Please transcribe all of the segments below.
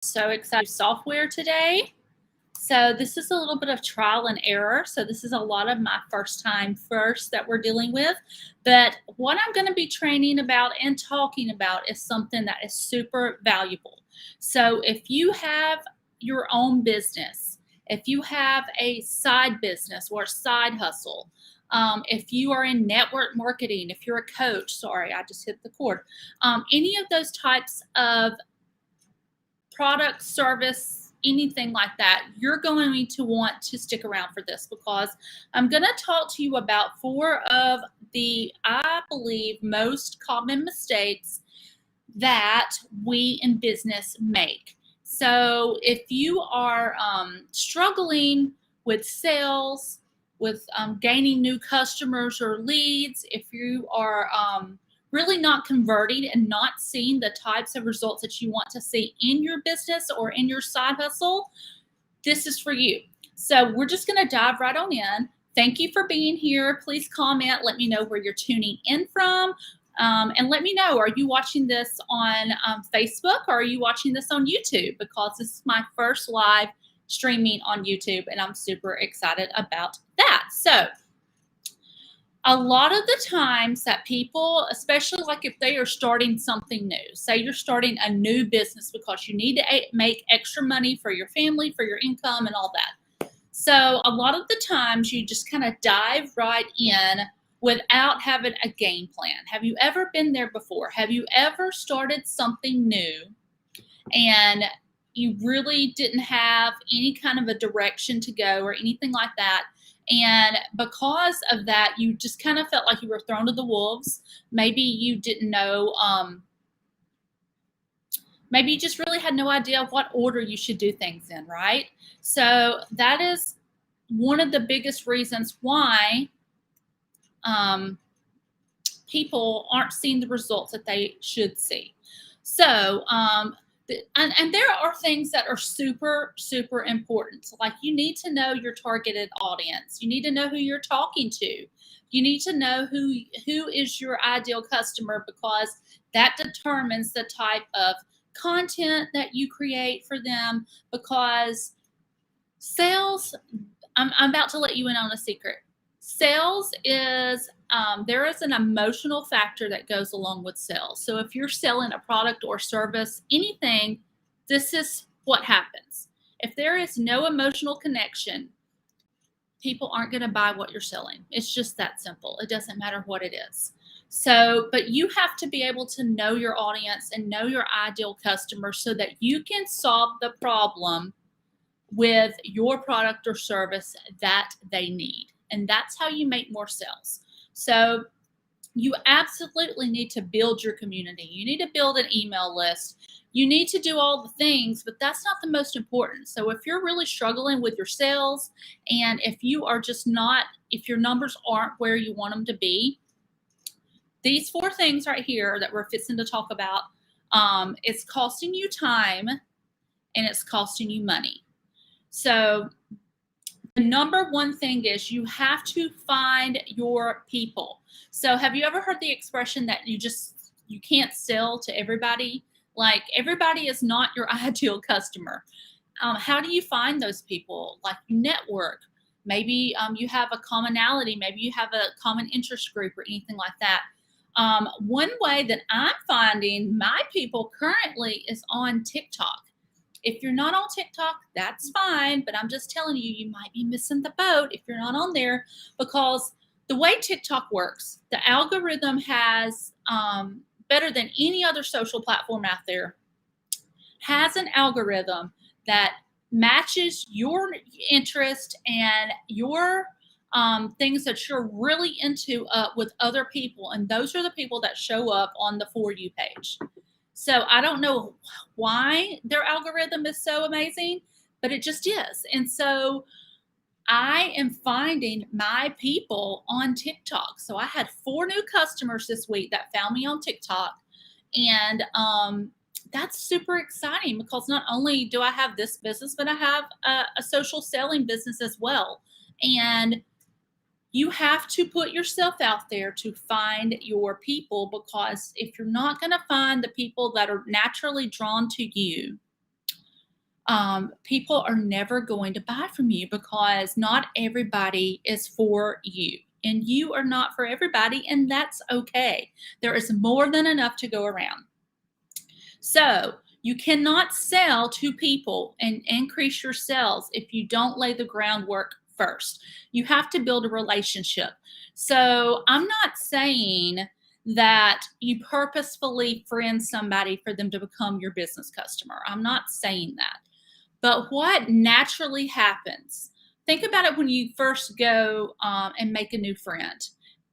So excited software today. So this is a little bit of trial and error. So this is a lot of my first that we're dealing with. But what I'm going to be training about and talking about is something that is super valuable. So if you have your own business, if you have a side business or a side hustle, if you are in network marketing, if you're a coach, sorry, I just hit the cord, any of those types of product, service, anything like that, you're going to want to stick around for this because I'm going to talk to you about 4 of the, I believe, most common mistakes that we in business make. So if you are struggling with sales, with gaining new customers or leads, if you are really not converting and not seeing the types of results that you want to see in your business or in your side hustle, this is for you. So we're just going to dive right on in. Thank you for being here. Please comment. Let me know where you're tuning in from. And let me know, are you watching this on Facebook or are you watching this on YouTube? Because this is my first live streaming on YouTube and I'm super excited about that. So a lot of the times that people, especially like if they are starting something new, say you're starting a new business because you need to make extra money for your family, for your income and all that. So a lot of the times you just kind of dive right in without having a game plan. Have you ever been there before? Have you ever started something new and you really didn't have any kind of a direction to go or anything like that? And because of that, you just kind of felt like you were thrown to the wolves. Maybe you didn't know, maybe you just really had no idea what order you should do things in, right? So that is one of the biggest reasons why people aren't seeing the results that they should see. So, and there are things that are super, super important. So like you need to know your targeted audience. You need to know who you're talking to. You need to know who is your ideal customer because that determines the type of content that you create for them because sales, I'm about to let you in on a secret. Sales is, there is an emotional factor that goes along with sales. So if you're selling a product or service, anything, this is what happens. If there is no emotional connection, people aren't going to buy what you're selling. It's just that simple. It doesn't matter what it is. So, but you have to be able to know your audience and know your ideal customer so that you can solve the problem with your product or service that they need. And that's how you make more sales. So you absolutely need to build your community. You need to build an email list. You need to do all the things, but that's not the most important. So if you're really struggling with your sales and if you are just not, if your numbers aren't where you want them to be, these 4 things right here that we're fixing to talk about, it's costing you time and it's costing you money. So the number one thing is you have to find your people. So have you ever heard the expression that you can't sell to everybody? Like everybody is not your ideal customer. How do you find those people? Like you network. Maybe you have a commonality. Maybe you have a common interest group or anything like that. One way that I'm finding my people currently is on TikTok. If you're not on TikTok, that's fine, but I'm just telling you, you might be missing the boat if you're not on there because the way TikTok works, the algorithm has, better than any other social platform out there, has an algorithm that matches your interest and your things that you're really into with other people. And those are the people that show up on the For You page. So I don't know why their algorithm is so amazing, but it just is. And so I am finding my people on TikTok. So I had 4 new customers this week that found me on TikTok. And that's super exciting because not only do I have this business, but I have a social selling business as well. And you have to put yourself out there to find your people because if you're not going to find the people that are naturally drawn to you, people are never going to buy from you because not everybody is for you. And you are not for everybody, and that's okay. There is more than enough to go around. So you cannot sell to people and increase your sales if you don't lay the groundwork first. You have to build a relationship. So I'm not saying that you purposefully friend somebody for them to become your business customer. I'm not saying that. But what naturally happens? Think about it when you first go and make a new friend.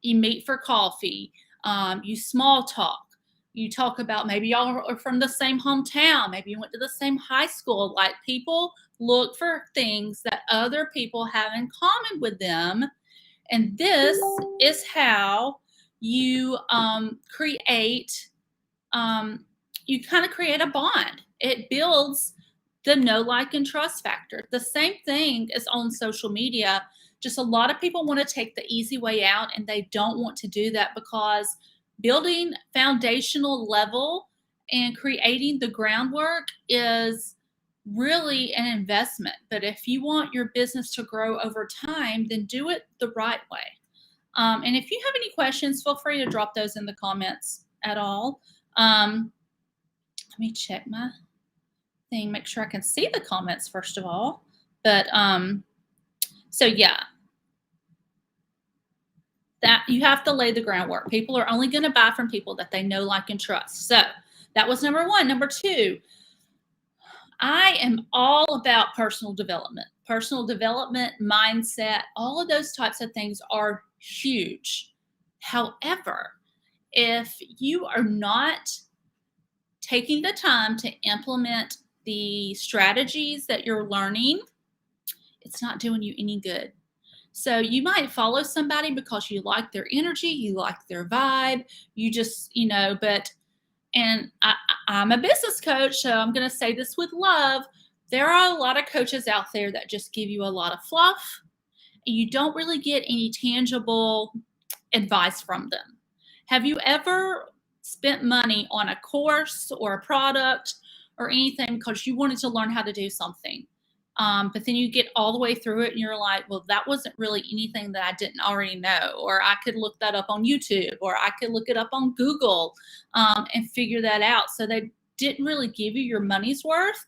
You meet for coffee, you small talk, you talk about maybe y'all are from the same hometown, maybe you went to the same high school. Like people look for things that other people have in common with them. And this is how you create you kind of create a bond. It builds the know, like, and trust factor. The same thing is on social media. Just a lot of people want to take the easy way out, and they don't want to do that because building foundational level and creating the groundwork is really an investment. But if you want your business to grow over time, then do it the right way. And if you have any questions, feel free to drop those in the comments at all. Let me check my thing, make sure I can see the comments first of all. But so yeah, that you have to lay the groundwork. People are only going to buy from people that they know, like, and trust. So that was number one. Number two, I am all about personal development. Personal development, mindset, all of those types of things are huge. However, if you are not taking the time to implement the strategies that you're learning, it's not doing you any good. So you might follow somebody because you like their energy, you like their vibe, you just, and I'm a business coach, so I'm going to say this with love. There are a lot of coaches out there that just give you a lot of fluff. And you don't really get any tangible advice from them. Have you ever spent money on a course or a product or anything because you wanted to learn how to do something? But then you get all the way through it and you're like, well, that wasn't really anything that I didn't already know, or I could look that up on YouTube, or I could look it up on Google and figure that out. So they didn't really give you your money's worth.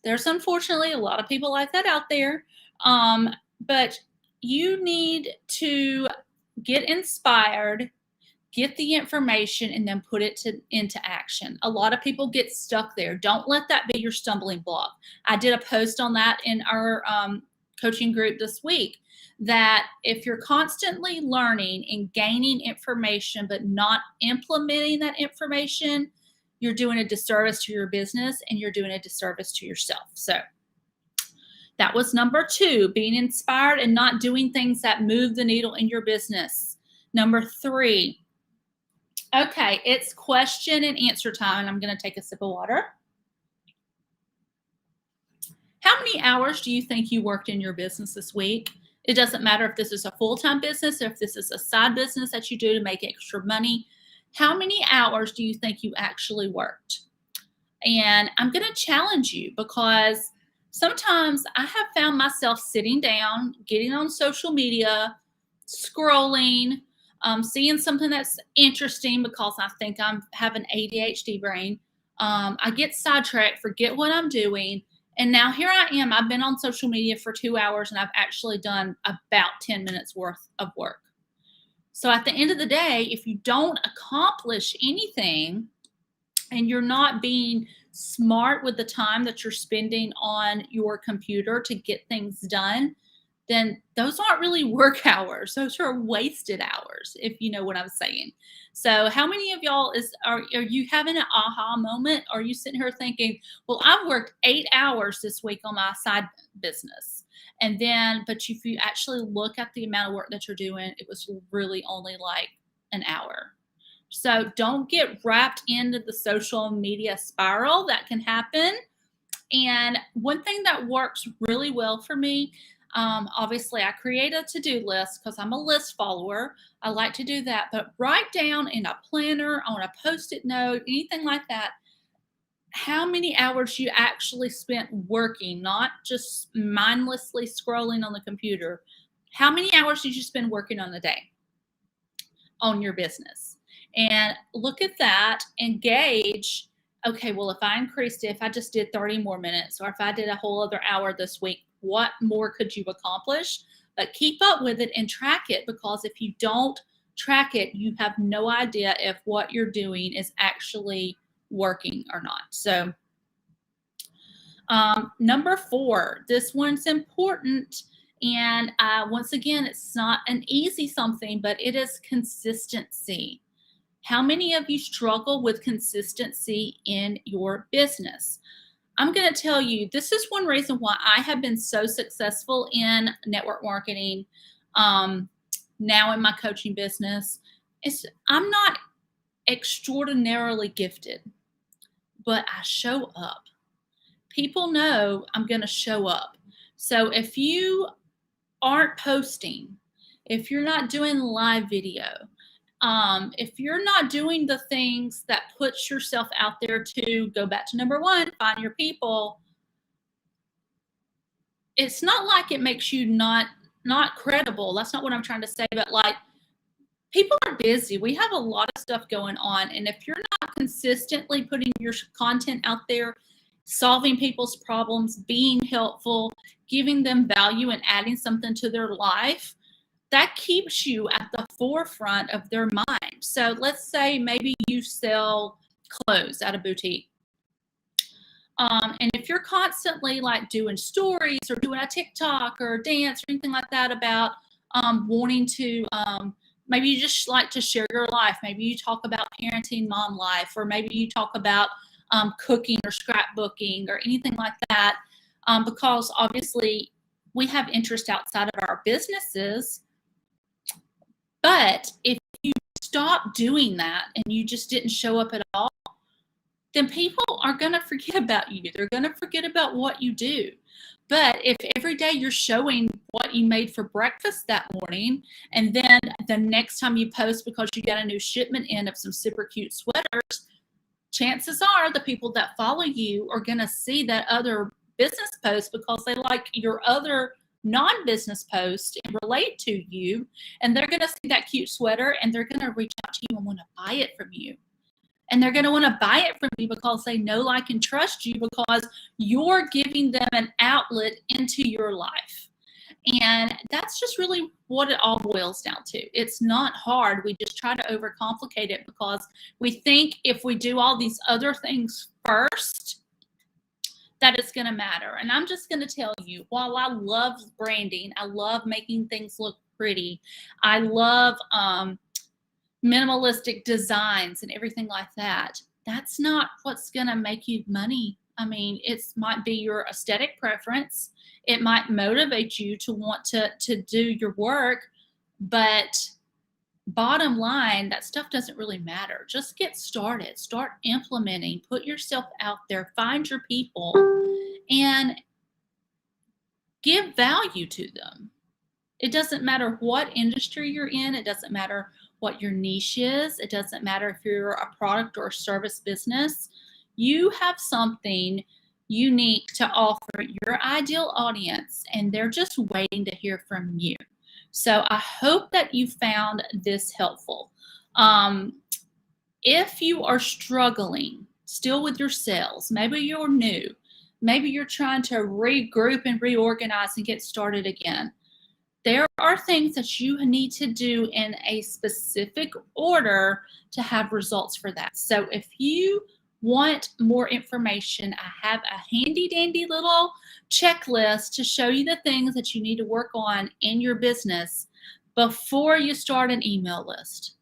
There's unfortunately a lot of people like that out there. But you need to get inspired, get the information, and then put it into action. A lot of people get stuck there. Don't let that be your stumbling block. I did a post on that in our coaching group this week, that if you're constantly learning and gaining information but not implementing that information, you're doing a disservice to your business and you're doing a disservice to yourself. So that was number two, being inspired and not doing things that move the needle in your business. Number three, okay, it's question and answer time, and I'm going to take a sip of water. How many hours do you think you worked in your business this week? It doesn't matter if this is a full-time business or if this is a side business that you do to make extra money. How many hours do you think you actually worked? And I'm going to challenge you because sometimes I have found myself sitting down, getting on social media, scrolling, seeing something that's interesting because I think I have an ADHD brain. I get sidetracked, forget what I'm doing. And now here I am. I've been on social media for 2 hours and I've actually done about 10 minutes worth of work. So at the end of the day, if you don't accomplish anything and you're not being smart with the time that you're spending on your computer to get things done, then those aren't really work hours. Those are wasted hours, if you know what I'm saying. So how many of y'all are you having an aha moment? Are you sitting here thinking, well, I've worked 8 hours this week on my side business. And then, but if you actually look at the amount of work that you're doing, it was really only like an hour. So don't get wrapped into the social media spiral. That can happen. And one thing that works really well for me, obviously I create a to-do list because I'm a list follower. I like to do that, but write down in a planner, on a Post-it note, anything like that, how many hours you actually spent working, not just mindlessly scrolling on the computer. How many hours did you spend working on the day on your business? And look at that and gauge, okay, well, if I increased it, if I just did 30 more minutes, or if I did a whole other hour this week, what more could you accomplish? But keep up with it and track it, because if you don't track it, you have no idea if what you're doing is actually working or not. So, number 4, this one's important. And once again, it's not an easy something, but it is consistency. How many of you struggle with consistency in your business? I'm going to tell you, this is one reason why I have been so successful in network marketing, now in my coaching business. I'm not extraordinarily gifted, but I show up. People know I'm going to show up. So if you aren't posting, if you're not doing live video, if you're not doing the things that puts yourself out there, to go back to number 1, find your people, it's not like it makes you not credible. That's not what I'm trying to say, but like, people are busy. We have a lot of stuff going on, and if you're not consistently putting your content out there, solving people's problems, being helpful, giving them value, and adding something to their life, that keeps you at the forefront of their mind. So let's say maybe you sell clothes at a boutique. And if you're constantly like doing stories or doing a TikTok or a dance or anything like that about wanting to, maybe you just like to share your life. Maybe you talk about parenting, mom life, or maybe you talk about cooking or scrapbooking or anything like that, because obviously we have interest outside of our businesses. But if you stop doing that and you just didn't show up at all, then people are going to forget about you. They're going to forget about what you do. But if every day you're showing what you made for breakfast that morning, and then the next time you post because you got a new shipment in of some super cute sweaters, chances are the people that follow you are going to see that other business post because they like your other non-business post and relate to you, and they're going to see that cute sweater and they're going to reach out to you and want to buy it from you. And they're going to want to buy it from you because they know, like, and trust you, because you're giving them an outlet into your life. And that's just really what it all boils down to. It's not hard. We just try to overcomplicate it because we think if we do all these other things first, that it's going to matter. And I'm just going to tell you, while I love branding, I love making things look pretty, I love minimalistic designs and everything like that, that's not what's going to make you money. I mean, it might be your aesthetic preference. It might motivate you to want to do your work, but bottom line, that stuff doesn't really matter. Just get started, start implementing, put yourself out there, find your people, and give value to them. It doesn't matter what industry you're in. It doesn't matter what your niche is. It doesn't matter if you're a product or a service business. You have something unique to offer your ideal audience, and they're just waiting to hear from you. So I hope that you found this helpful. If you are struggling still with your sales, maybe you're new, maybe you're trying to regroup and reorganize and get started again, there are things that you need to do in a specific order to have results for that. So if you want more information, I have a handy dandy little checklist to show you the things that you need to work on in your business before you start an email list,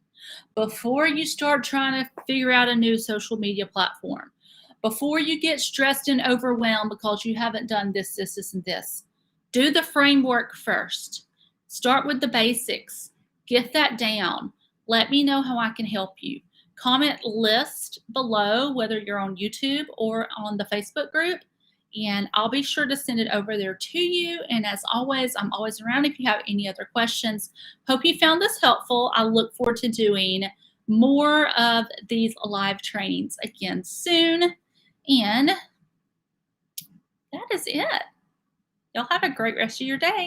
before you start trying to figure out a new social media platform, before you get stressed and overwhelmed because you haven't done this, and this. Do the framework first. Start with the basics. Get that down. Let me know how I can help you. Comment list below, whether you're on YouTube or on the Facebook group, and I'll be sure to send it over there to you. And as always, I'm always around if you have any other questions. Hope you found this helpful. I look forward to doing more of these live trainings again soon. And that is it. Y'all have a great rest of your day.